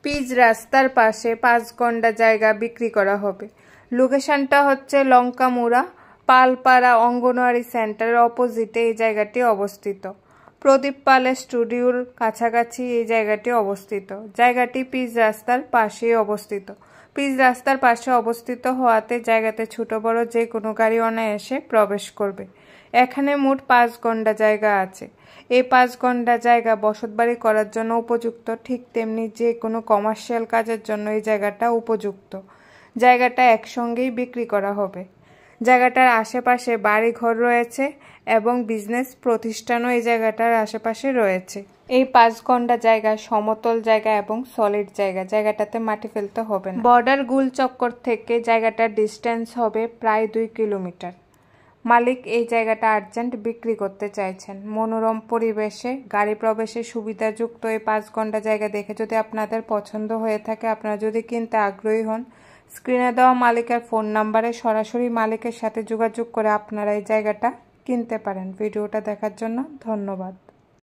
Pitch রাস্তার পাশে 5 গন্ডা জায়গা বিক্রি করা হবে। লোকেশনটা হচ্ছে লঙ্কামুড়া পালপাড়া অঙ্গনওয়াড়ি সেন্টারের অপোজিটে এই জায়গাটি অবস্থিত। প্রদীপ পালের স্টুডিওর কাছাকাছি এই জায়গাটি অবস্থিত। জায়গাটি পিচ রাস্তার পাশেই অবস্থিত। পিচ রাস্তার পাশে অবস্থিত হওয়াতে জায়গাতে ছোট বড় যে কোনো গাড়ি অনায়াসে প্রবেশ করবে। এখানে মোট 5 গন্ডা জায়গা আছে। এই 5 গন্ডা জায়গা বসতবাড়ি করার জন্য উপযুক্ত, ঠিক তেমনি যে কোনো কমার্শিয়াল কাজের জন্য এই জায়গাটা উপযুক্ত। জায়গাটা একসঙ্গেই বিক্রি করা হবে। জায়গাটার আশেপাশে বাড়িঘর রয়েছে এবং বিজনেস প্রতিষ্ঠানও এই জায়গাটার আশেপাশে রয়েছে। এই 5 গন্ডা জায়গা সমতল জায়গা এবং সলিড জায়গা, জায়গাটাতে মাটি ফেলতে হবে না। বর্ডার গুল চক্কর থেকে জায়গাটার ডিস্টেন্স হবে প্রায় 2 কিলোমিটার। মালিক এই জায়গাটা আর্জেন্ট বিক্রি করতে চাইছেন। মনোরম পরিবেশে গাড়ি প্রবেশে সুবিধাযুক্ত এই 5 গন্ডা জায়গা দেখে যদি আপনাদের পছন্দ হয়ে থাকে, আপনারা যদি কিনতে আগ্রহী হন, স্ক্রিনে দেওয়া মালিকের ফোন নাম্বারে সরাসরি মালিকের সাথে যোগাযোগ করে আপনারা এই জায়গাটা কিনতে পারেন। ভিডিওটা দেখার জন্য ধন্যবাদ।